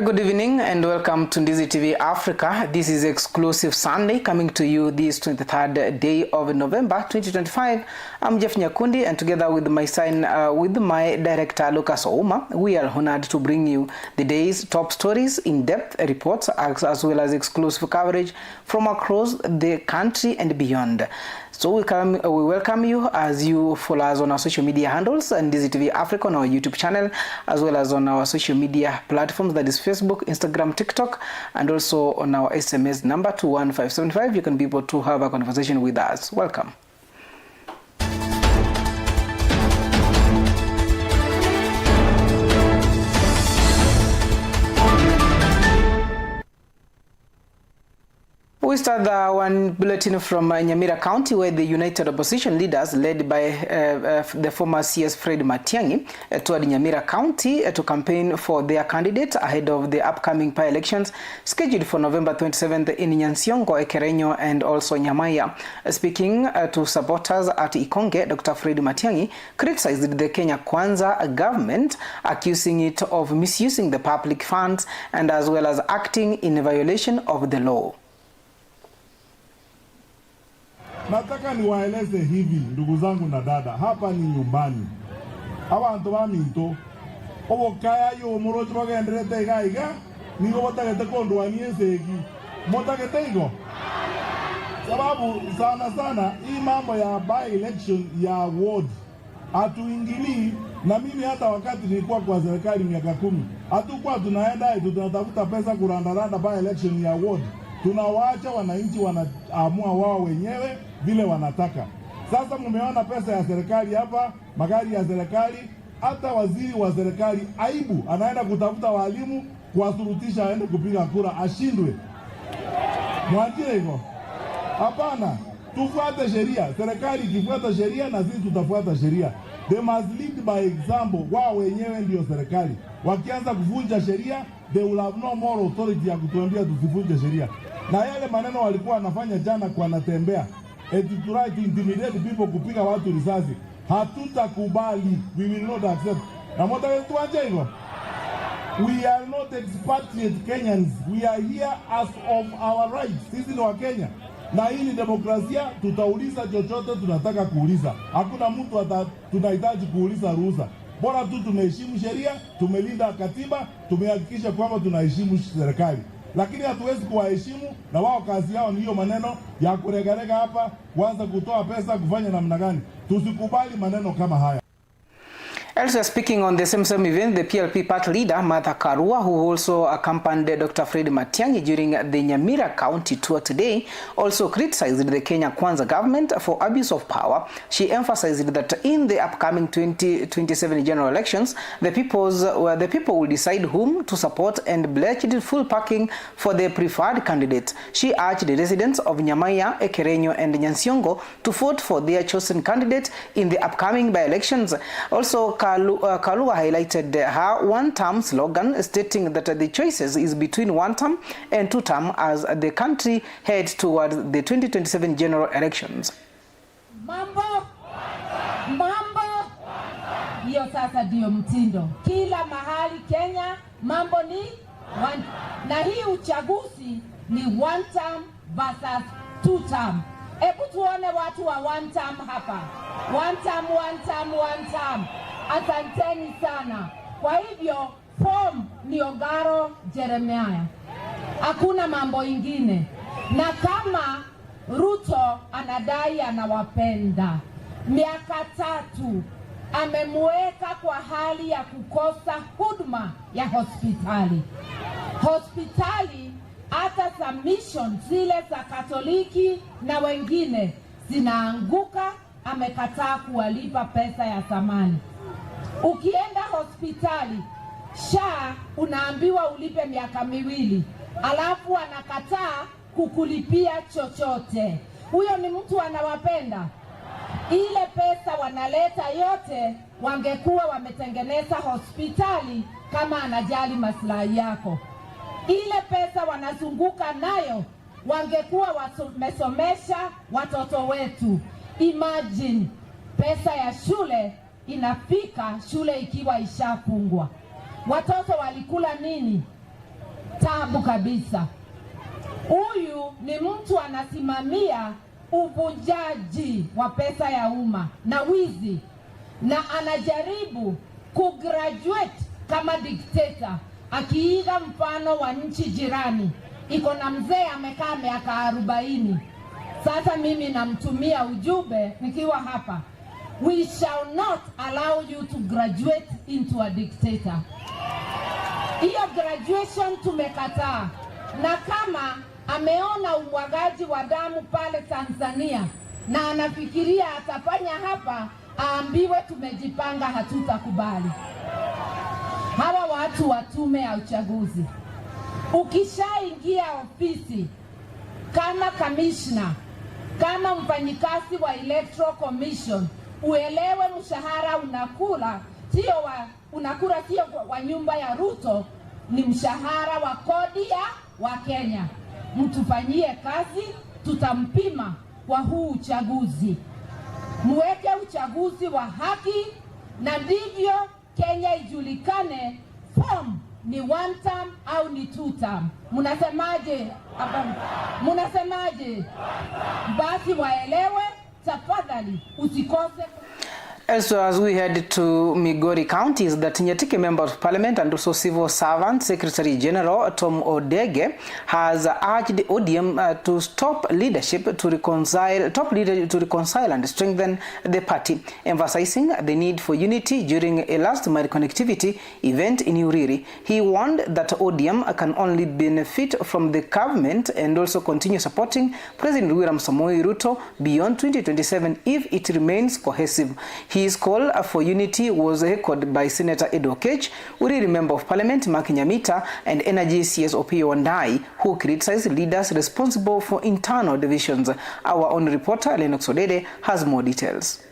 Good evening and welcome to Ndizi TV Africa. This is Exclusive Sunday coming to you this 23rd day of November 2025. I'm Jeff Nyakundi and together with my director Lucas Ouma, we are honored to bring you the day's top stories, in-depth reports as well as exclusive coverage from across the country and beyond. So we welcome you as you follow us on our social media handles and Ndizi TV Africa on our YouTube channel, as well as on our social media platforms, that is Facebook, Instagram, TikTok, and also on our SMS number 21575. You can be able to have a conversation with us. Welcome. We start one bulletin from Nyamira County, where the United Opposition leaders, led by the former CS Fred Matiang'i, toured Nyamira County to campaign for their candidate ahead of the upcoming by-elections scheduled for November 27th in Nyansiongo, Ekerenyo, and also Nyamaya. Speaking to supporters at Ikonge, Dr. Fred Matiang'i criticized the Kenya Kwanza government, accusing it of misusing the public funds and as well as acting in violation of the law. Nataka niwaeleze hivi ndugu zangu na dada, hapa ni nyumbani. Abantu baminto obokaya yo morocho bagenderete gaiga nigo batagete kondwanie segi motagete igo sababu sana hii mambo ya by election ya ward hatuingilii. Na mimi hata wakati nilikuwa kwa serikali miaka 10 hatukuwa tunaenda tunatafuta pesa kurandaranda by election ya ward. Tunawaacha wananchi wanaamua wao wenyewe vile wanataka. Sasa mmeona pesa ya serikali hapa, magari ya serikali, hata waziri wa serikali aibu anaenda kutafuta walimu kuwasurutisha aende kupiga kura ashindwe. Mwajie hivyo? Hapana, tufuate sheria. Serikali ikifuata sheria na sisi tutafuata sheria. They must lead by example. Wao wenyewe ndio serikali. Wakianza kuvunja sheria, they will have no more authority ya kutuambia tusivunje sheria. Na yale maneno walikuwa wanafanya jana kwa Natembea, to try to intimidate people, kupiga watu risasi, hatutakubali. We will not accept. Na mtaka tuache hivyo? We are not expatriate Kenyans. We are here as of our rights. Sisi ni wa Kenya. Na hii ni demokrasia, tutauliza chochote tunataka kuuliza. Hakuna mtu tunahitaji kuuliza ruhusa. Bora tu tumeheshimu sheria, tumelinda katiba, tumehakikisha kwamba tunaheshimu serikali. Lakini hatuwezi kuwaheshimu na wao kazi yao ni hiyo maneno ya kuregarega hapa, kuanza kutoa pesa, kufanya namna gani. Tusikubali maneno kama haya. Also speaking on the same event, the PLP party leader Martha Karua, who also accompanied Dr. Fred Matiang'i during the Nyamira County tour today, also criticized the Kenya Kwanza government for abuse of power. She emphasized that in the upcoming 2027 general elections, the people will decide whom to support and pledged full backing for their preferred candidate. She urged the residents of Nyamaya, Ekerenyo, and Nyansiongo to vote for their chosen candidate in the upcoming by-elections. Also, Karua highlighted her one-term slogan, stating that the choices is between one-term and two-term as the country heads towards the 2027 general elections. Mambo hiyo sasa ndio mtindo kila mahali Kenya. Mambo ni one, na hii uchaguzi ni one term versus two term. Hebu tuone watu wa one term hapa. One term. Asanteni sana. Kwa hivyo form ni Ongaro Jeremiah. Hakuna mambo ingine. Na kama Ruto anadai anawapenda, miaka 3 amemweka kwa hali ya kukosa huduma ya hospitali. Hata submission zile za Katoliki na wengine zinaanguka. Amekataa kuwalipa pesa ya thamani. Ukienda hospitali SHA unaambiwa ulipe miaka 2, alafu anakataa kukulipia chochote. Huyo ni mtu anawapenda? Ile pesa wanaleta yote, wangekuwa wametengeneza hospitali kama anajali maslahi yako. Ile pesa wanazunguka nayo, wangekuwa wamesomesha watoto wetu. Imagine pesa ya shule inafika shule ikiwa ishafungwa. Watoto walikula nini? tabu kabisa. Huyu ni mtu anasimamia uvunjaji wa pesa ya umma na wizi, na anajaribu kugraduate kama dikteta, akiiga mfano wa nchi jirani. Iko na mzee amekaa miaka 40. Sasa mimi namtumia ujumbe nikiwa hapa, we shall not allow you to graduate into a dictator. Hiyo graduation tumekataa, na kama ameona umwagaji wa damu pale Tanzania na anafikiria atafanya hapa, aambiwe tumejipanga, hatutakubali. Hawa watu wa tume ya uchaguzi, ukishaingia ofisi kama commissioner, kama mfanyikazi wa Electoral Commission, uelewe mshahara unakula sio wa nyumba ya Ruto, ni mshahara wa kodi ya wa Kenya. Mtufanyie kazi, tutampima kwa huu uchaguzi. Muweke uchaguzi wa haki, na ndivyo Kenya ijulikane form ni 1 term au ni 2 term. Munasemaje? Munasemaje? Basi waelewe, tafadhali usikose. Also, as we head to Migori County, is that Nyatike Member of Parliament and also Civil Servant Secretary General Tom Odege has urged ODM to top leadership to reconcile and strengthen the party, emphasizing the need for unity during a last-mile connectivity event in Uriri. He warned that ODM can only benefit from the government and also continue supporting President William Samoei Ruto beyond 2027 if it remains cohesive. His call for unity was echoed by Senator Ed Oketch, Uriri Member of Parliament Mark Nyamita, and Energy CS Opiyo Wandayi, who criticized leaders responsible for internal divisions. Our own reporter Lennox Odede has more details.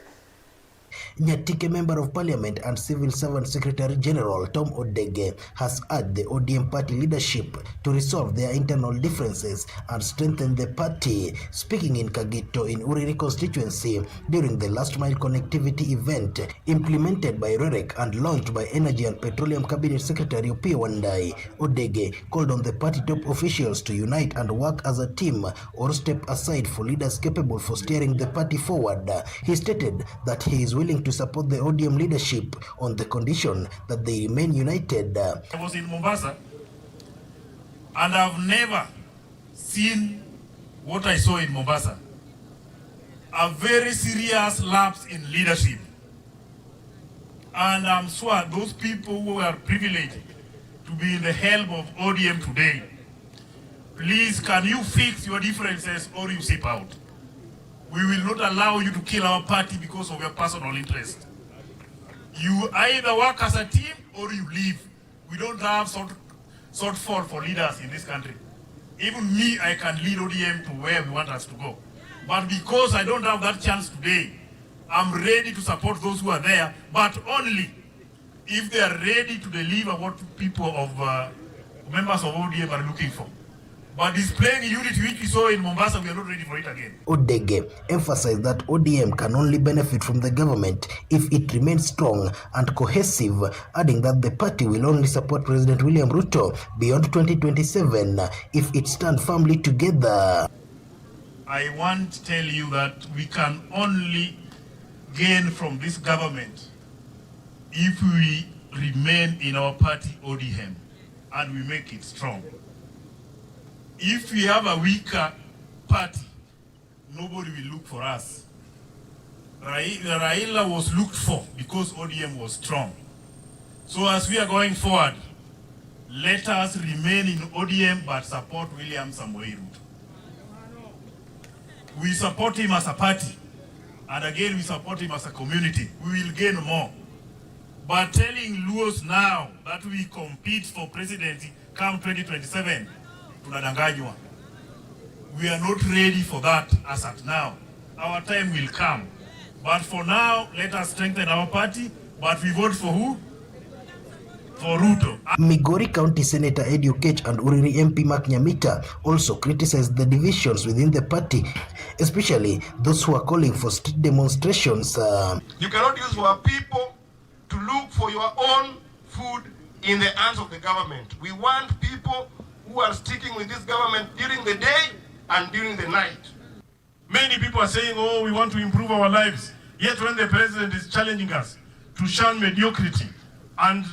Nyatike Member of Parliament and Civil Servant Secretary General Tom Odege has urged the ODM party leadership to resolve their internal differences and strengthen the party. Speaking in Kagito in Uriri constituency during the last mile connectivity event implemented by REREC and launched by Energy and Petroleum Cabinet Secretary Opiyo Wandayi, Odege called on the party top officials to unite and work as a team or step aside for leaders capable for steering the party forward. He stated that he is willing to support the ODM leadership on the condition that they remain united. I was in Mombasa and I've never seen what I saw in Mombasa. A very serious lapse in leadership. And I'm sure those people who are privileged to be in the helm of ODM today, please can you fix your differences or you sip out? We will not allow you to kill our party because of your personal interest. You either work as a team or you leave. We don't have shortfall for leaders in this country. Even me, I can lead ODM to where we want us to go. But because I don't have that chance today, I'm ready to support those who are there, but only if they are ready to deliver what people of members of ODM are looking for. But displaying unity which we saw in Mombasa, we are not ready for it again. Odege emphasized that ODM can only benefit from the government if it remains strong and cohesive, adding that the party will only support President William Ruto beyond 2027 if it stands firmly together. I want to tell you that we can only gain from this government if we remain in our party ODM and we make it strong. If we have a weaker party, nobody will look for us. Raila was looked for because ODM was strong. So as we are going forward, let us remain in ODM but support William Samoei Ruto. We support him as a party, and again we support him as a community. We will gain more. But telling Luos now that we compete for presidency come 2027, tunadanganywa. We are not ready for that as at now. Our time will come. But for now, let us strengthen our party. But we vote for who? For Ruto. Migori County Senator Ed Oketch and Uriri MP Mark Nyamita also criticized the divisions within the party, especially those who are calling for street demonstrations. You cannot use your people to look for your own food in the hands of the government. We want people who are sticking with this government during the day and during the night. Many people are saying, oh, we want to improve our lives. Yet when the president is challenging us to shun mediocrity and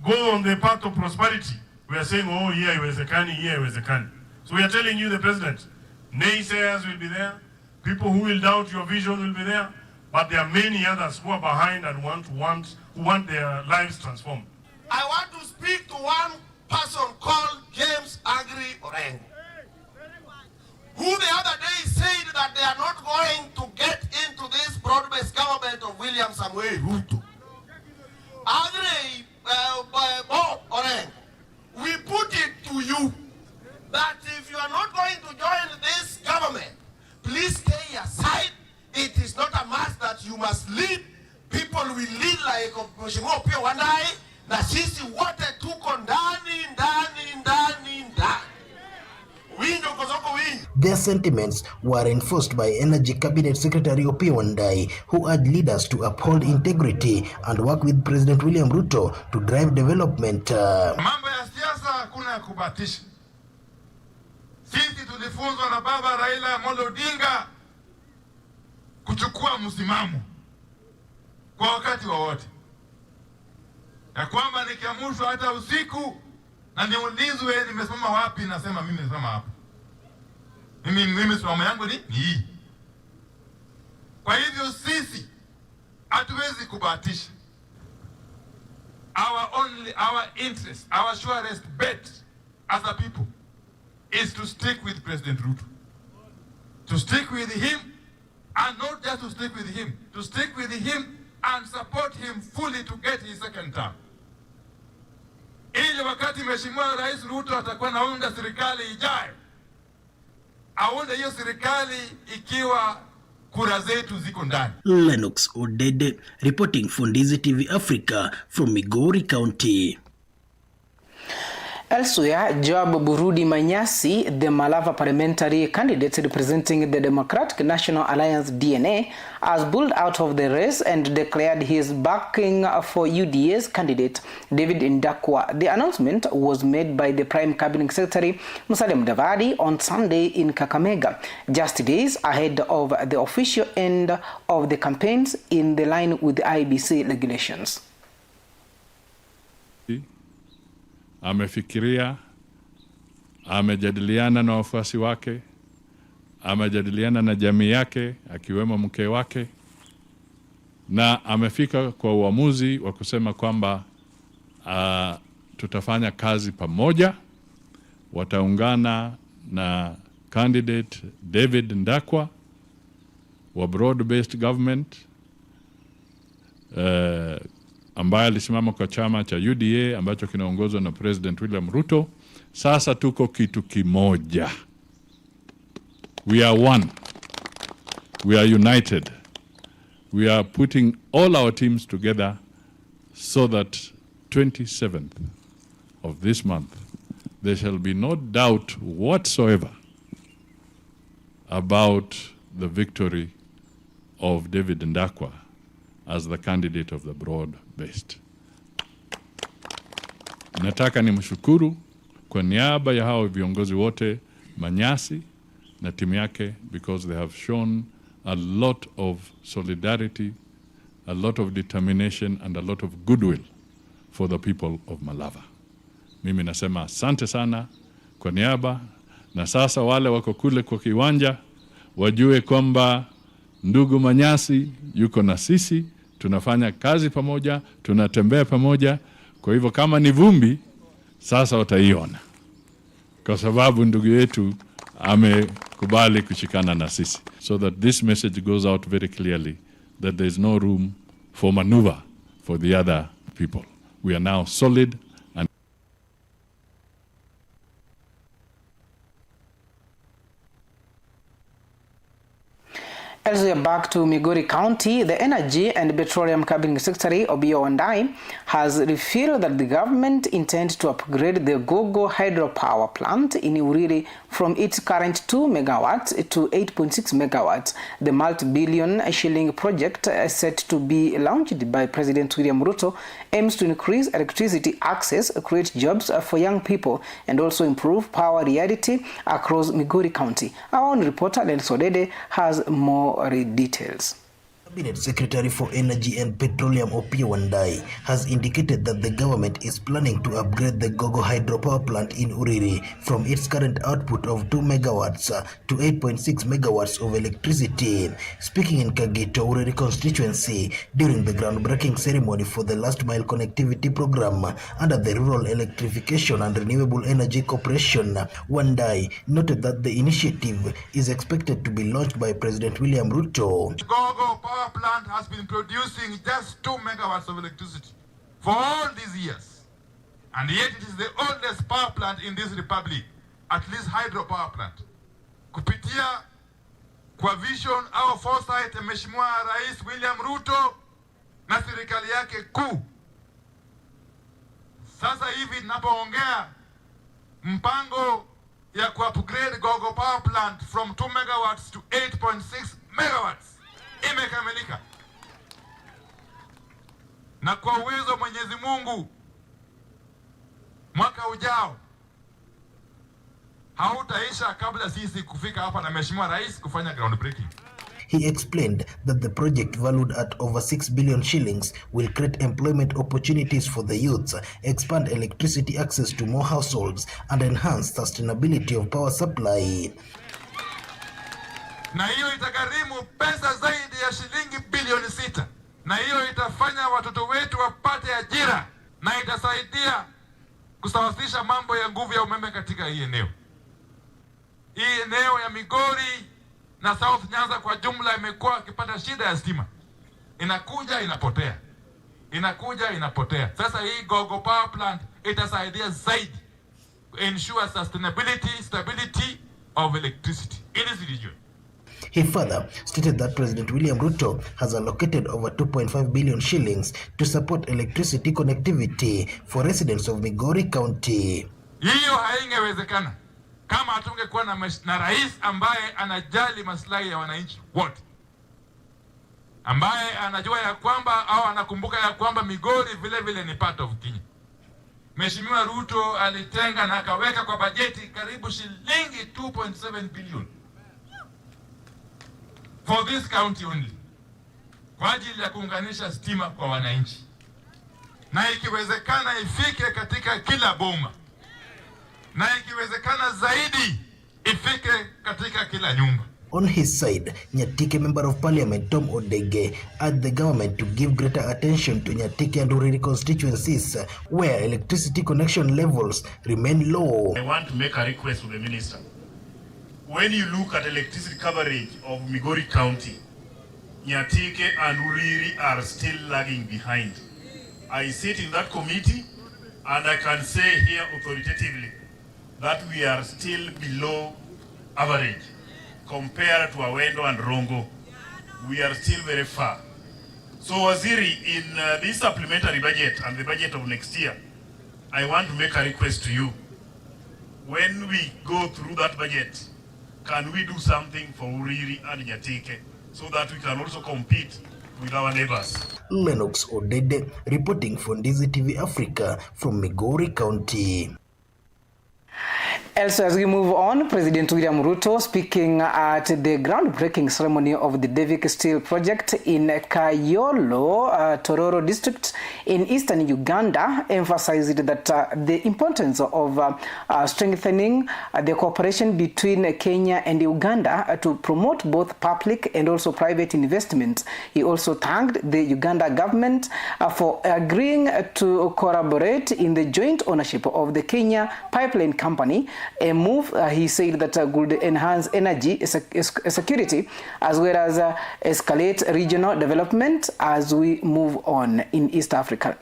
go on the path of prosperity, we are saying, oh, here haiwezekani, here haiwezekani. So we are telling you, the president, naysayers will be there, people who will doubt your vision will be there, but there are many others who are behind and who want their lives transformed. I want to speak to one person called James Agri Orengo, who the other day said that they are not going to get into this broad-based government of William Samoei Ruto. Agri Orengo, we put it to you that if you are not going to join this government, please stay aside. It is not a must that you must lead. People will lead like Mheshimiwa Opiyo Wandayi, na sisi wote tuko ndani. Winjo kozoko winjo. Their sentiments were reinforced by Energy Cabinet Secretary Opiyo Wandayi, who urged leaders to uphold integrity and work with President William Ruto to drive development. Mambo ya siasa hakuna ya kubatisha. Sisi tulifunzwa na baba Raila Amolo Odinga kuchukua msimamo kwa wakati wowote, ya kwamba nikiamshwa hata usiku na niulizwe nimesimama wapi, nasema mimi nimesimama hapa. Mimi msimamo yangu ni hii. Kwa hivyo sisi hatuwezi kubahatisha. Our interest, our surest bet as a people is to stick with President Ruto. To stick with him, and not just to stick with him, to stick with him and support him fully to get his second term. Ili wakati Mheshimiwa Rais Ruto atakuwa naunda serikali ijayo, aunde hiyo serikali ikiwa kura zetu ziko ndani. Lennox Odede reporting for Ndizi TV Africa from Migori County. Elsewhere, Joab Burudi Manyasi, the Malava parliamentary candidate representing the Democratic National Alliance DNA, has pulled out of the race and declared his backing for UDA's candidate, David Ndakwa. The announcement was made by the Prime Cabinet Secretary, Musalia Mudavadi, on Sunday in Kakamega, just days ahead of the official end of the campaigns in the line with the IEBC regulations. Amefikiria, amejadiliana na wafuasi wake, amejadiliana na jamii yake akiwemo mke wake, na amefika kwa uamuzi wa kusema kwamba tutafanya kazi pamoja. Wataungana na candidate David Ndakwa wa broad-based government ambaye alisimama kwa chama cha UDA ambacho kinaongozwa na President William Ruto. Sasa tuko kitu kimoja. We are one. We are united. We are putting all our teams together so that 27th of this month there shall be no doubt whatsoever about the victory of David Ndakwa as the candidate of the broad-based. Nataka nimshukuru kwa niaba ya hao viongozi wote Manyasi na timu yake, because they have shown a lot of solidarity, a lot of determination and a lot of goodwill for the people of Malava. Mimi nasema asante sana kwa niaba, na sasa wale wako kule kwa kiwanja wajue kwamba ndugu Manyasi yuko na sisi. Tunafanya kazi pamoja, tunatembea pamoja. Kwa hivyo kama ni vumbi, sasa wataiona, kwa sababu ndugu yetu amekubali kushikana na sisi. So that this message goes out very clearly that there is no room for maneuver for the other people. We are now solid. As we are back to Migori County, the Energy and Petroleum Cabinet Secretary Opiyo Wandayi has revealed that the government intends to upgrade the Gogo hydropower plant in Uriri from its current 2 megawatts to 8.6 megawatts. The multi-billion shilling project, set to be launched by President William Ruto, aims to increase electricity access, create jobs for young people, and also improve power reality across Migori County. Our own reporter, Lenso Dede, has more details. Cabinet Secretary for Energy and Petroleum Opiyo Wandayi has indicated that the government is planning to upgrade the Gogo hydropower plant in Uriri from its current output of 2 megawatts to 8.6 megawatts of electricity. Speaking in Kagito, Uriri constituency, during the groundbreaking ceremony for the last mile connectivity program under the Rural Electrification and Renewable Energy Corporation, Wandayi noted that the initiative is expected to be launched by President William Ruto. Gogo power plant has been producing just 2 megawatts of electricity for all these years. And yet it is the oldest power plant in this republic, at least hydro power plant. Kupitia kwa vision au foresight ya Mheshimiwa Rais William Ruto na serikali yake kuu. Sasa hivi ninapoongea mpango ya ku-upgrade Gogo power plant from 2 megawatts to 8.6 megawatts imekamilika, na kwa uwezo wa Mwenyezi Mungu mwaka ujao hautaisha kabla sisi kufika hapa na Mheshimiwa Rais kufanya groundbreaking. He explained that the project, valued at over 6 billion shillings, will create employment opportunities for the youths, expand electricity access to more households, and enhance sustainability of power supply. Na hiyo itagharimu pesa zaidi ya shilingi bilioni 6, na hiyo itafanya watoto wetu wapate ajira na itasaidia kusawazisha mambo ya nguvu ya umeme katika hii eneo. Hii eneo ya Migori na South Nyanza kwa jumla imekuwa ikipata shida ya stima. Inakuja inapotea. Inakuja inapotea. Sasa hii Gogo power plant itasaidia zaidi ensure sustainability, stability of electricity. It is region. He further stated that President William Ruto has allocated over 2.5 billion shillings to support electricity connectivity for residents of Migori County. Hiyo haingewezekana kama hatungekuwa na rais ambaye anajali maslahi ya wananchi wote, ambaye anajua ya kwamba au anakumbuka ya kwamba Migori vile vile ni part of Kenya. Mheshimiwa Ruto alitenga na akaweka kwa bajeti karibu shilingi 2.7 billion for this county only, kwa ajili ya kuunganisha stima kwa wananchi, na ikiwezekana ifike katika kila boma, na ikiwezekana zaidi ifike katika kila nyumba. On his side, Nyatike Member of Parliament Tom Odege urged the government to give greater attention to Nyatike and Uriri constituencies where electricity connection levels remain low. I want to make a request to the minister. When you look at electricity coverage of Migori County, Nyatike and Uriri are still lagging behind. I sit in that committee and I can say here authoritatively that we are still below average compared to Awendo and Rongo. We are still very far. So Waziri, in this supplementary budget and the budget of next year, I want to make a request to you. When we go through that budget, can we do something for Uriri and Nyatike so that we can also compete with our neighbors? Lennox Odede reporting for Ndizi TV Africa from Migori County. Also, as we move on, President William Ruto, speaking at the groundbreaking ceremony of the Devik Steel project in Kayolo, Tororo district in eastern Uganda, emphasized that the importance of strengthening the cooperation between Kenya and Uganda to promote both public and also private investment. He also thanked the Uganda government for agreeing to collaborate in the joint ownership of the Kenya Pipeline Company, a move he said that could enhance energy security as well as escalate regional development as we move on in East Africa.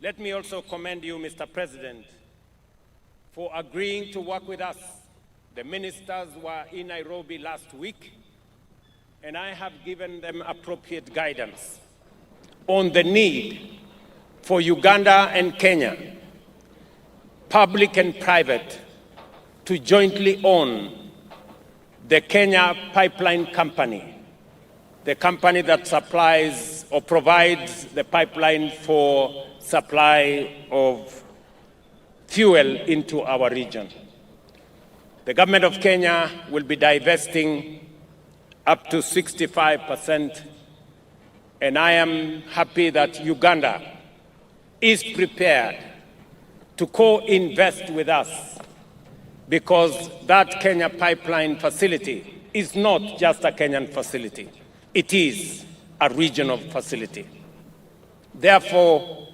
Let me also commend you, Mr. President, for agreeing to work with us. The ministers were in Nairobi last week and I have given them appropriate guidance on the need for Uganda and Kenya, public and private, to jointly own the Kenya Pipeline Company, the company that supplies or provides the pipeline for supply of fuel into our region. The government of Kenya will be divesting up to 65%, and I am happy that Uganda is prepared to co-invest with us, because that Kenya pipeline facility is not just a Kenyan facility. It is a regional facility. Therefore,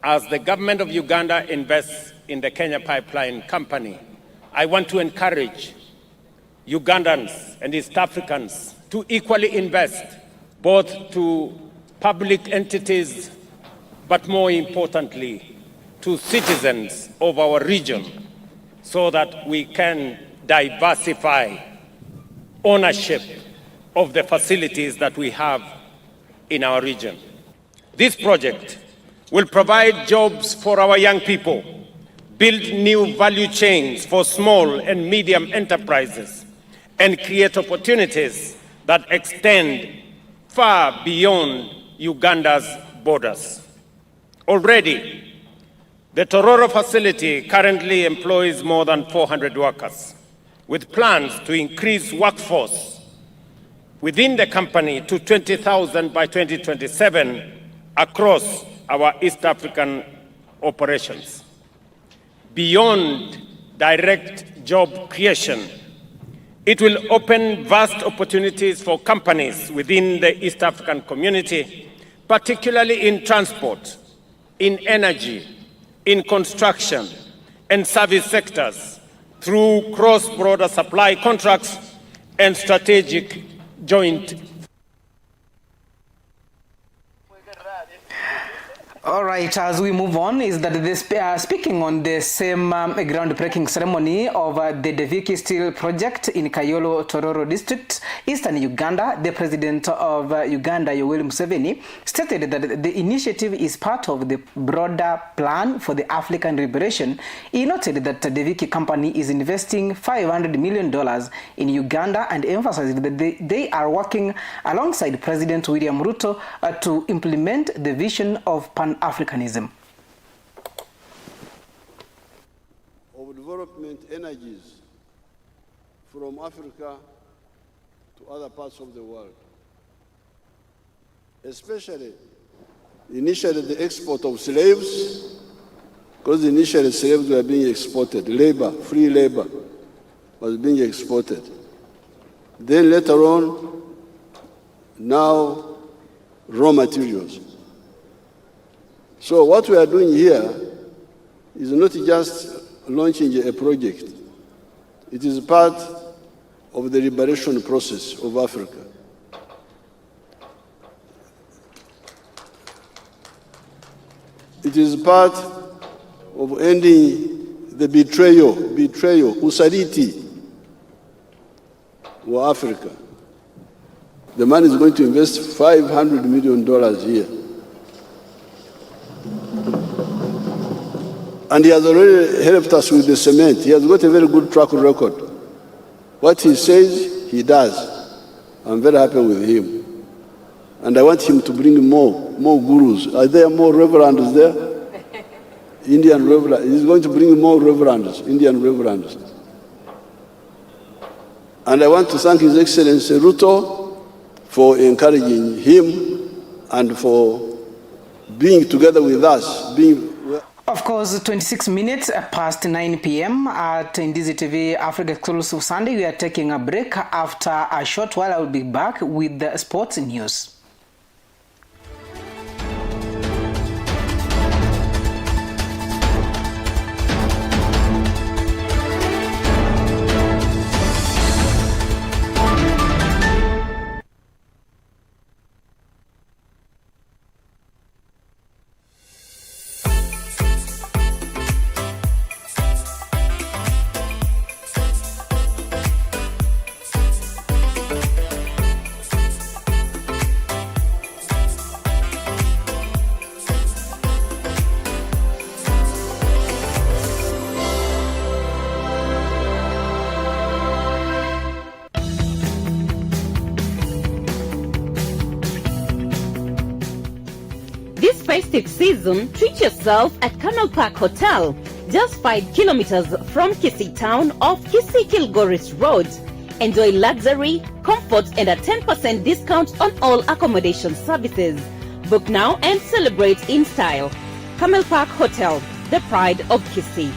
as the government of Uganda invests in the Kenya Pipeline Company, I want to encourage Ugandans and East Africans to equally invest, both to public entities, but more importantly, to citizens of our region, so that we can diversify ownership of the facilities that we have in our region. This project will provide jobs for our young people, build new value chains for small and medium enterprises, and create opportunities that extend far beyond Uganda's borders. Already, the Tororo facility currently employs more than 400 workers, with plans to increase workforce within the company to 20,000 by 2027 across our East African operations. Beyond direct job creation, it will open vast opportunities for companies within the East African community, particularly in transport, in energy, in construction and service sectors, through cross-border supply contracts and strategic joint. All right, as we move on, is that this, speaking on the same groundbreaking ceremony of the Deviki Steel project in Kayolo, Tororo district, eastern Uganda, the president of Uganda, Yoweri Museveni, stated that the initiative is part of the broader plan for the African liberation. He noted that the Deviki company is investing $500 million in Uganda and emphasized that they are working alongside President William Ruto to implement the vision of Pan-Africanism. Of development energies from Africa to other parts of the world, especially initially the export of slaves, because initially slaves were being exported, labor, free labor was being exported. Then later on, now raw materials. So what we are doing here is not just launching a project. It is part of the liberation process of Africa. It is part of ending the betrayal, usaliti of Africa. The man is going to invest $500 million here. And he has already helped us with the cement. He has got a very good track record. What he says, he does. I'm very happy with him. And I want him to bring more gurus. Are there more reverends there? Indian reverends. He's going to bring more reverends, Indian reverends. And I want to thank His Excellency Ruto for encouraging him and for being together with us, Of course, 26 minutes past 9 p.m. at Ndizi TV Africa Exclusive Sunday. We are taking a break. After a short while, I will be back with the sports news. This festive season, treat yourself at Camel Park Hotel, just 5 kilometers from Kisii town off Kisii Kilgoris Road. Enjoy luxury, comfort, and a 10% discount on all accommodation services. Book now and celebrate in style. Camel Park Hotel, the pride of Kisii.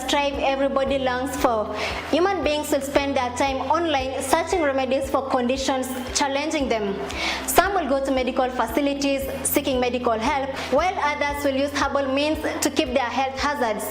Strive everybody longs for. Human beings will spend their time online searching remedies for conditions challenging them. Some will go to medical facilities seeking medical help, while others will use herbal means to keep their health hazards.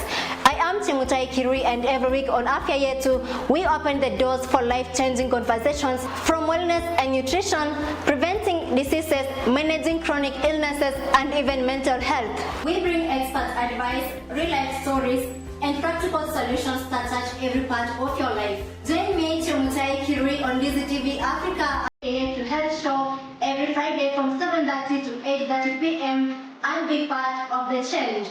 I am Chemutai Kirui, and every week on Afya Yetu, we open the doors for life-changing conversations from wellness and nutrition, preventing diseases, managing chronic illnesses, and even mental health. We bring expert advice, real-life stories, and practical solutions that touch every part of your life. Join me, Chemutai Kirui, on DZTV Africa AM to Health Show every Friday from 7:30 to 8:30 p.m. and be part of the challenge.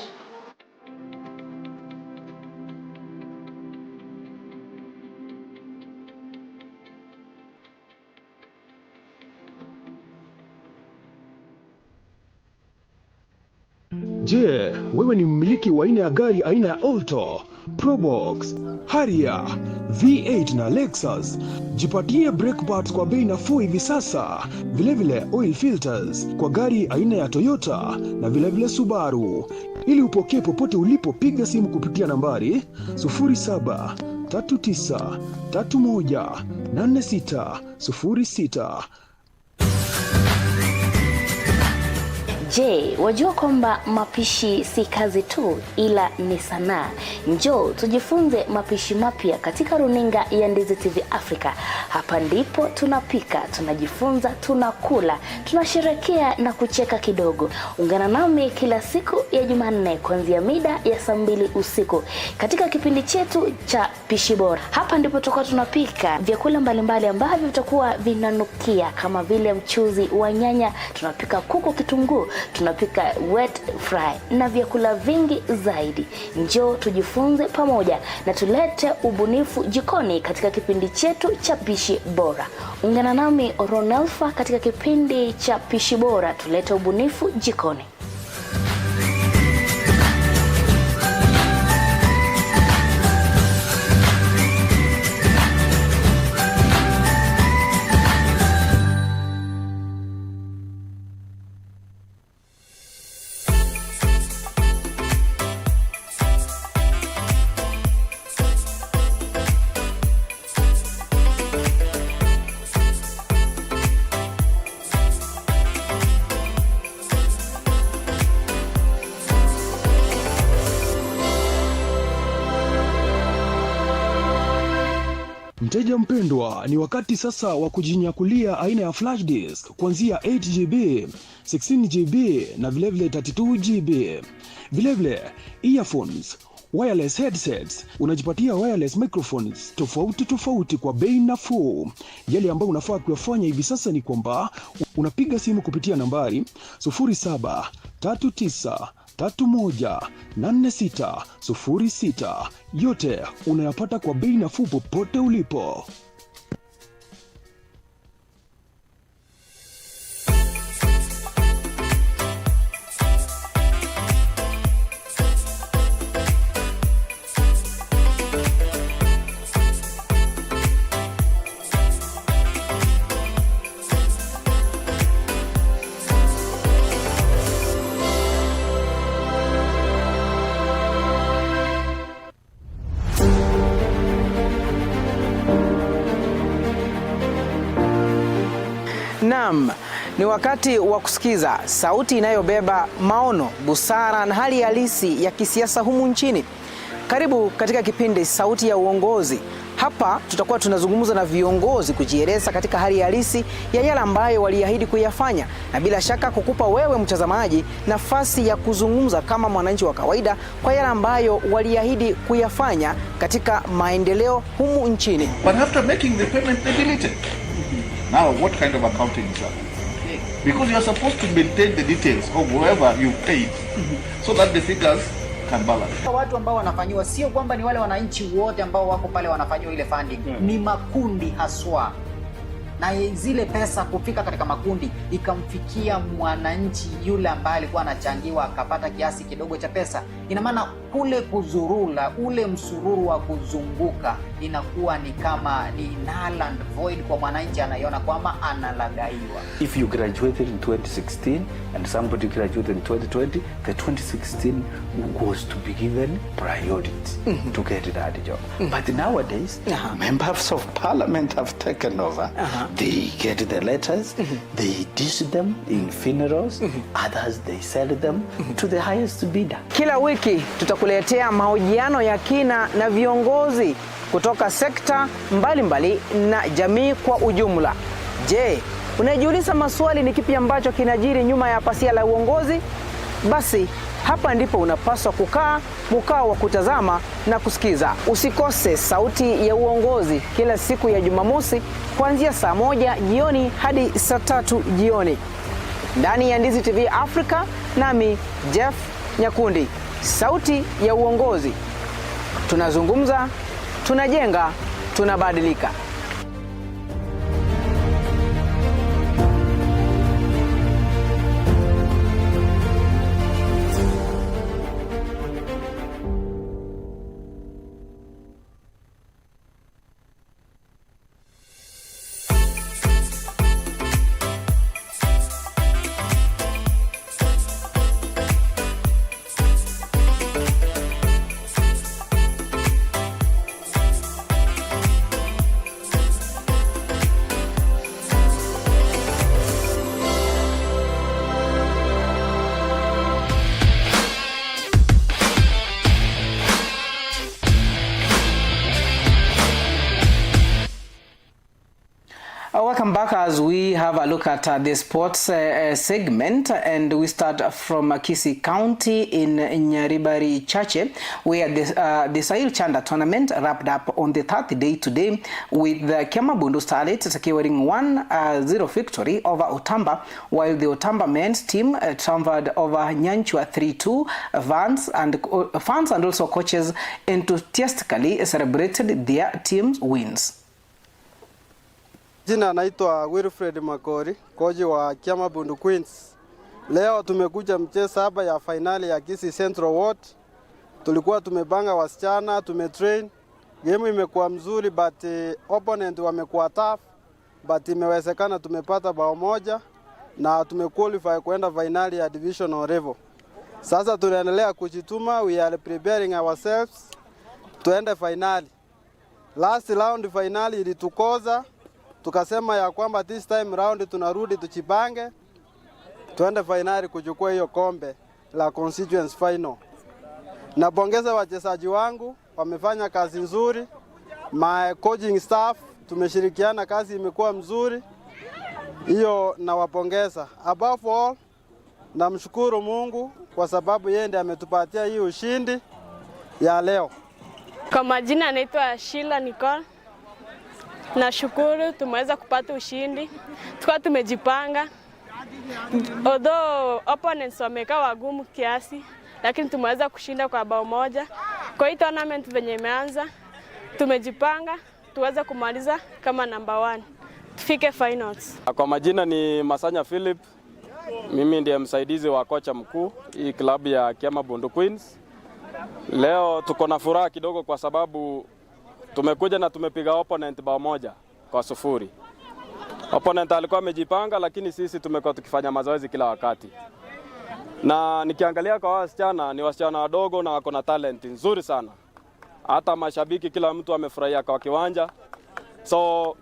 Je, wewe ni mmiliki wa aina ya gari aina ya Alto, Probox, Harrier, V8 na Lexus? Jipatie brake pads kwa bei nafuu hivi sasa. Vilevile oil filters kwa gari aina ya Toyota na vilevile Subaru. Ili upokee popote ulipo, piga simu kupitia nambari 0739318606. Je, wajua kwamba mapishi si kazi tu ila ni sanaa? Njoo tujifunze mapishi mapya katika runinga ya Ndizi TV Africa. Hapa ndipo tunapika, tunajifunza, tunakula, tunasherehekea na kucheka kidogo. Ungana nami kila siku ya Jumanne kuanzia mida ya saa 2 usiku katika kipindi chetu cha Pishi Bora. Hapa ndipo tutakuwa tunapika vyakula mbalimbali ambavyo vitakuwa vinanukia kama vile mchuzi wa nyanya, tunapika kuku kitunguu, tunapika wet fry na vyakula vingi zaidi. Njoo tujifunze pamoja na tulete ubunifu jikoni katika kipindi chetu cha Pishi Bora. Ungana nami Ronelfa katika kipindi cha Pishi Bora, tulete ubunifu jikoni. Mteja mpendwa, ni wakati sasa wa kujinyakulia aina ya flash disk kuanzia 8GB, 16GB na vilevile 32GB. Vilevile earphones, wireless headsets, unajipatia wireless microphones tofauti kwa bei nafuu. Yale ambayo unafaa kuyafanya hivi sasa ni kwamba unapiga simu kupitia nambari 0739318606. Yote unayapata kwa bei nafuu popote ulipo. Naam, ni wakati wa kusikiza sauti inayobeba maono, busara na hali halisi ya kisiasa humu nchini. Karibu katika kipindi Sauti ya Uongozi. Hapa tutakuwa tunazungumza na viongozi kujieleza katika hali halisi ya yale ambayo waliahidi kuyafanya, na bila shaka kukupa wewe mtazamaji nafasi ya kuzungumza kama mwananchi wa kawaida kwa yale ambayo waliahidi kuyafanya katika maendeleo humu nchini. But after making the payment, they deleted. Now, what kind of accounting is that? Because you are supposed to maintain the details of whoever you paid so that the figures can balance. Watu ambao wanafanyiwa sio kwamba ni wale wananchi wote ambao wako pale wanafanyiwa ile funding. Ni makundi haswa. Na zile pesa kufika katika makundi ikamfikia mwananchi yule ambaye alikuwa anachangiwa akapata kiasi kidogo cha pesa. Ina maana kule kuzurula, ule msururu wa kuzunguka inakuwa ni kama ni null and void kwa mwananchi, anaiona kwamba analagaiwa. If you graduated in 2016 and somebody graduated in 2020, the 2016 was to be given priority to get that job. But nowadays, members of parliament have taken over. They get the letters, they dish them in funerals, others they sell them to the highest bidder. Kila wiki tutakuletea mahojiano ya kina na viongozi kutoka sekta mbalimbali na jamii kwa ujumla. Je, unajiuliza maswali ni kipi ambacho kinajiri nyuma ya pasia la uongozi? Basi hapa ndipo unapaswa kukaa mkao wa kutazama na kusikiza. Usikose Sauti ya Uongozi kila siku ya Jumamosi kuanzia saa 1 jioni hadi saa 3 jioni. Ndani ya Ndizi TV Africa, nami Jeff Nyakundi. Sauti ya Uongozi. Tunazungumza, tunajenga, tunabadilika. Welcome back as we have a look at the sports segment, and we start from Kisii County in Nyaribari Chache, where the Sahil Chanda tournament wrapped up on the third day today with the Kiamabundu Starlets securing 1-0 victory over Otamba, while the Otamba men's team triumphed over Nyanchwa 3-2. Fans and also coaches enthusiastically celebrated their team's wins. Jina naitwa Wilfred Makori, koji wa Kiamabundu Queens. Leo tumekuja mchezo hapa ya finali ya Kisii Central Ward. Tulikuwa tumepanga wasichana, tumetrain. Game imekuwa mzuri but opponent wamekuwa tough, but imewezekana tumepata bao moja na tumequalify kwenda finali ya divisional level. Sasa tunaendelea kujituma, we are preparing ourselves tuende finali. Last round finali ilitukoza. Tukasema ya kwamba this time round tunarudi tuchipange tuende finali kuchukua hiyo kombe la constituency final. Napongeza wachezaji wangu, wamefanya kazi nzuri. My coaching staff tumeshirikiana, kazi imekuwa mzuri. Hiyo nawapongeza. Above all, namshukuru Mungu kwa sababu yeye ndiye ametupatia hii ushindi ya leo. Kwa majina naitwa Sheila Nicole. Nashukuru tumeweza kupata ushindi. Tukua tumejipanga. Although opponents wamekaa wagumu kiasi, lakini tumeweza kushinda kwa bao moja. Kwa hii tournament venye imeanza, tumejipanga tuweze kumaliza kama number 1. Tufike finals. Kwa majina ni Masanya Philip. Mimi ndiye msaidizi wa kocha mkuu hii klabu ya Kiamabundu Queens. Leo tuko na furaha kidogo kwa sababu tumekuja na tumepiga opponent bao moja kwa 0. Opponent alikuwa amejipanga, lakini sisi tumekuwa tukifanya mazoezi kila wakati. Na nikiangalia kwa wasichana, ni wasichana wadogo na wako na talent nzuri sana. Hata mashabiki kila mtu amefurahia kwa kiwanja. So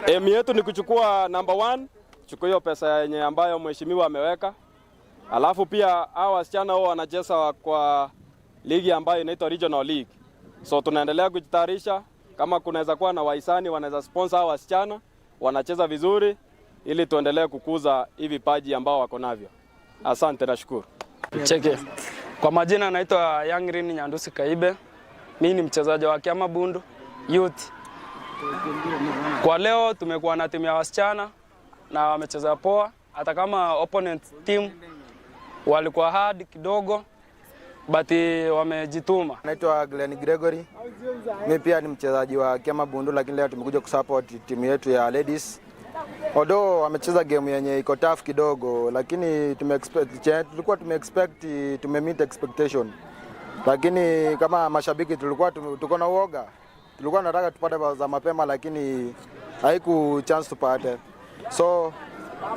aim yetu ni kuchukua number 1, chukua hiyo pesa yenye ambayo mheshimiwa ameweka. Alafu pia hao wasichana wao wanacheza kwa ligi ambayo inaitwa Regional League. So tunaendelea kujitayarisha, kama kunaweza kuwa na wahisani wanaweza sponsor hao wasichana, wanacheza vizuri ili tuendelee kukuza hivi paji ambao wako navyo. Asante na shukuru. Cheke. Kwa majina naitwa Young Rin Nyandusi Kaibe. Mimi ni mchezaji wa Kiamabundu Youth. Kwa leo tumekuwa na timu ya wasichana na wamecheza poa, hata kama opponent team walikuwa hard kidogo but wamejituma. Naitwa Glenn Gregory. Mimi pia ni mchezaji wa Kiama Bundu, lakini leo tumekuja kusupport timu yetu ya ladies. Although wamecheza game yenye iko tough kidogo, lakini tulikuwa tumemeet expectation. Lakini kama mashabiki tulikuwa tuko na uoga. Tulikuwa tunataka tupate za mapema, lakini haiku chance tupate. So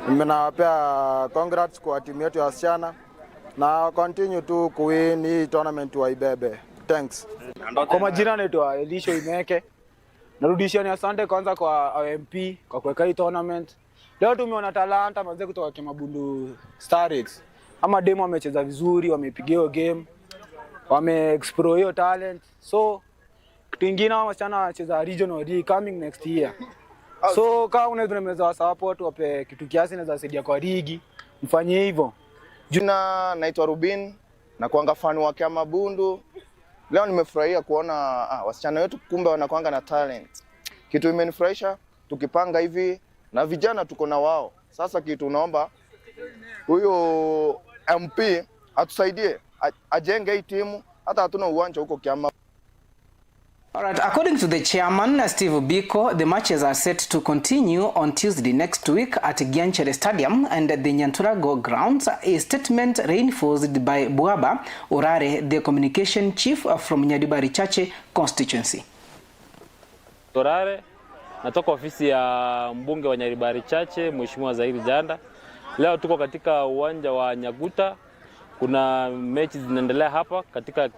ninawapea congrats kwa timu yetu ya wasichana na continue to kuwin hii tournament wa ibebe. Thanks. Kwa majina naitwa Elisho Imeke. Narudishia ni asante kwanza kwa MP kwa kuweka hii tournament. Leo tumeona talanta manze kutoka Kiama Bundu Starets. Ama demo wamecheza vizuri, wamepiga hiyo game. Wame-explore hiyo talent. So kitu kingine wasichana wanacheza regional D coming next year. So kama unaweza support wape kitu kiasi naweza saidia kwa ligi. Mfanye hivyo. Jina naitwa Rubin na kuanga fan wa Kiama Bundu. Leo nimefurahia kuona wasichana wetu kumbe wanakuanga na talent. Kitu imenifurahisha tukipanga hivi na vijana tuko na wao. Sasa kitu naomba huyo MP atusaidie ajenge hii timu, hata hatuna uwanja huko Kiama. All right, according to the chairman, Steve Biko, the matches are set to continue on Tuesday next week at Gianchere Stadium and the Nyanturago grounds. A statement reinforced by Buaba Orare, the communication chief from Nyaribari Chache constituency. Orare, natoka ofisi ya mbunge wa Nyaribari Chache, Mheshimiwa Zairi Janda. Leo tuko katika uwanja wa Nyaguta. Kuna mechi zinaendelea hapa katika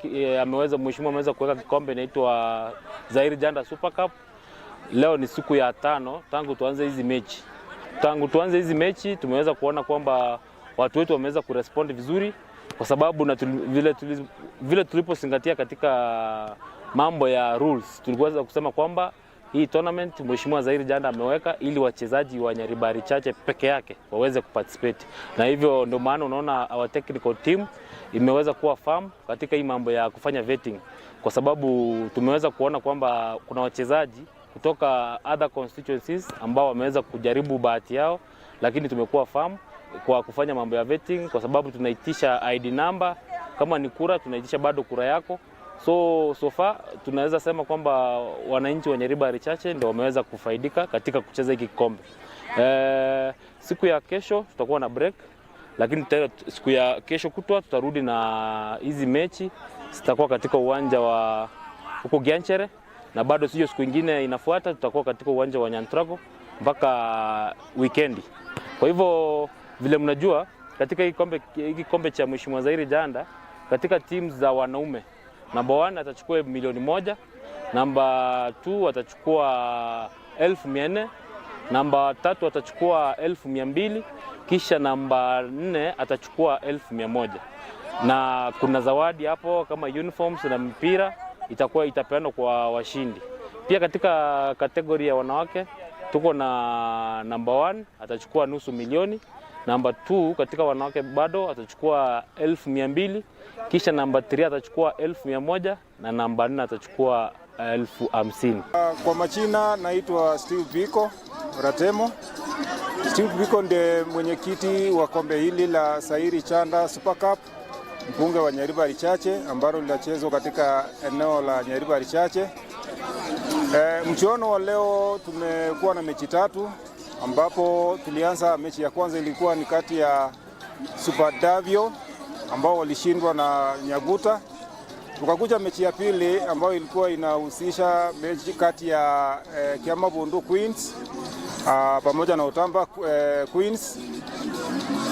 Mheshimiwa ameweza kuweka kikombe inaitwa Zairi Janda Super Cup. Leo ni siku ya 5 tangu tuanze hizi mechi. Tangu tuanze hizi mechi tumeweza kuona kwamba watu wetu wameweza kurespond vizuri kwa sababu na vile tulipozingatia katika mambo ya rules. Tuliweza kusema kwamba hii tournament Mheshimiwa Zairi Janda ameweka ili wachezaji wa Nyaribari Chache peke yake waweze kuparticipate. Na hivyo ndio maana unaona our technical team imeweza kuwa firm katika hii mambo ya kufanya vetting kwa sababu tumeweza kuona kwamba kuna wachezaji kutoka other constituencies ambao wameweza kujaribu bahati yao, lakini tumekuwa firm kwa kufanya mambo ya vetting kwa sababu tunaitisha ID number, kama ni kura tunaitisha bado kura yako. So far tunaweza sema kwamba wananchi wa Nyaribari Chache ndio wameweza kufaidika katika kucheza hiki kikombe. Siku ya kesho tutakuwa na break, lakini siku ya kesho kutwa tutarudi na hizi mechi zitakuwa katika uwanja wa huko Gianchere na bado sio siku nyingine inafuata tutakuwa katika uwanja wa Nyanturago mpaka weekend. Kwa hivyo vile mnajua katika hiki kombe cha Mheshimiwa Zairi Janda katika teams za wanaume Number 1 atachukua 1,000,000, number 2 atachukua 1,400, number 3 atachukua 1,200, kisha number 4 atachukua 1,100. Na kuna zawadi hapo kama uniforms na mpira itapeanwa kwa washindi. Pia katika kategori ya wanawake tuko na number 1 atachukua nusu milioni. Number 2 katika wanawake bado atachukua 1,200, kisha number 3 atachukua 1,100 na number 4 atachukua 50,000. Kwa majina naitwa Steve Biko Ratemo. Steve Biko ndiye mwenyekiti wa kombe hili la Zairi Janda Super Cup, mbunge wa Nyaribari Chache ambalo linachezwa katika eneo la Nyaribari Chache. Mchuano wa leo tumekuwa na mechi 3 ambapo tulianza mechi ya kwanza ilikuwa ni kati ya Super Davio ambao walishindwa na Nyaguta. Tukakuja mechi ya pili ambayo ilikuwa inahusisha mechi kati ya Kiama Bundu Queens pamoja na Otamba Queens.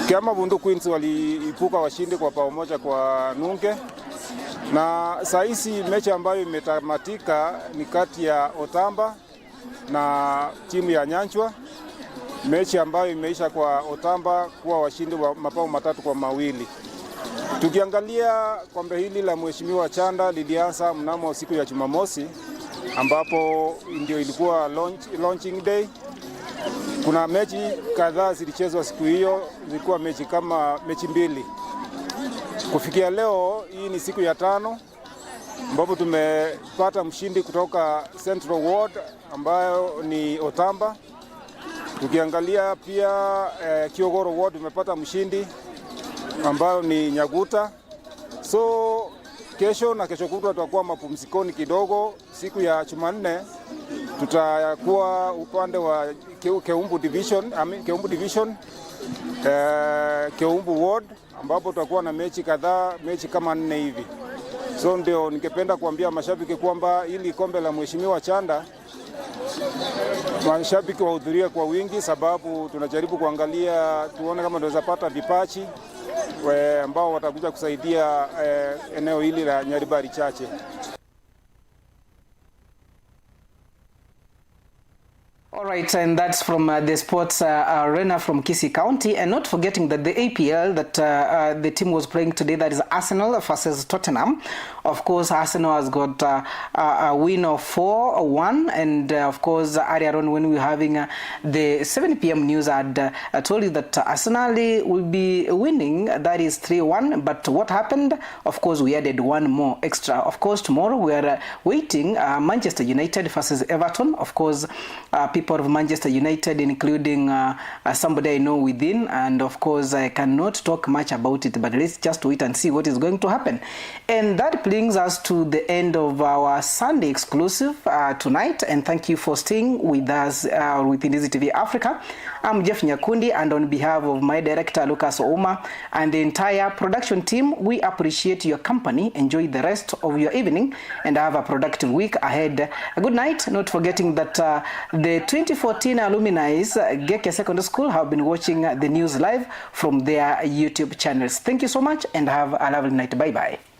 Kiama Bundu Queens waliipuka washindi kwa bao moja kwa nunge. Na saa hizi mechi ambayo imetamatika ni kati ya Otamba na timu ya Nyanchwa. Mechi ambayo imeisha kwa Otamba kuwa washindi wa mabao 3-2. Tukiangalia kombe hili la Mheshimiwa Janda lilianza mnamo siku ya Jumamosi ambapo ndio ilikuwa launching day. Kuna mechi kadhaa zilichezwa siku hiyo, zilikuwa mechi kama mechi 2. Kufikia leo hii ni siku ya 5 ambapo tumepata mshindi kutoka Central Ward ambayo ni Otamba. Tukiangalia pia Kiogoro Ward tumepata mshindi ambayo ni Nyaguta. So kesho na kesho kutwa tutakuwa mapumzikoni kidogo. Siku ya Jumanne tutakuwa upande wa Keumbu Division, Keumbu Ward ambapo tutakuwa na mechi kadhaa, mechi kama 4 hivi. So ndio ningependa kuambia mashabiki kwamba ili kombe la Mheshimiwa Chanda mashabiki wahudhurie kwa wingi, sababu tunajaribu kuangalia tuone kama tunaweza pata vipaji ambao watakuja kusaidia eneo hili la Nyaribari Chache. All right, and that's from the sports arena from Kisii County, and not forgetting that the APL that the team was playing today, that is Arsenal versus Tottenham. Of course, Arsenal has got a win of 4-1, and of course, earlier on when we were having the 7 p.m. news, I told you that Arsenal will be winning, that is 3-1, but what happened? Of course, we added one more extra. Of course, tomorrow we are waiting Manchester United versus Everton. Of course, people of Manchester United, including somebody I know within, and of course I cannot talk much about it, but let's just wait and see what is going to happen. And that brings us to the end of our Sunday exclusive tonight, and thank you for staying with us within Easy TV Africa. I'm Jeff Nyakundi, and on behalf of my director Lucas Ouma and the entire production team, we appreciate your company. Enjoy the rest of your evening and have a productive week ahead. A good night, not forgetting that the 2014 alumni Geke Secondary School have been watching the news live from their YouTube channels. Thank you so much and have a lovely night. Bye-bye.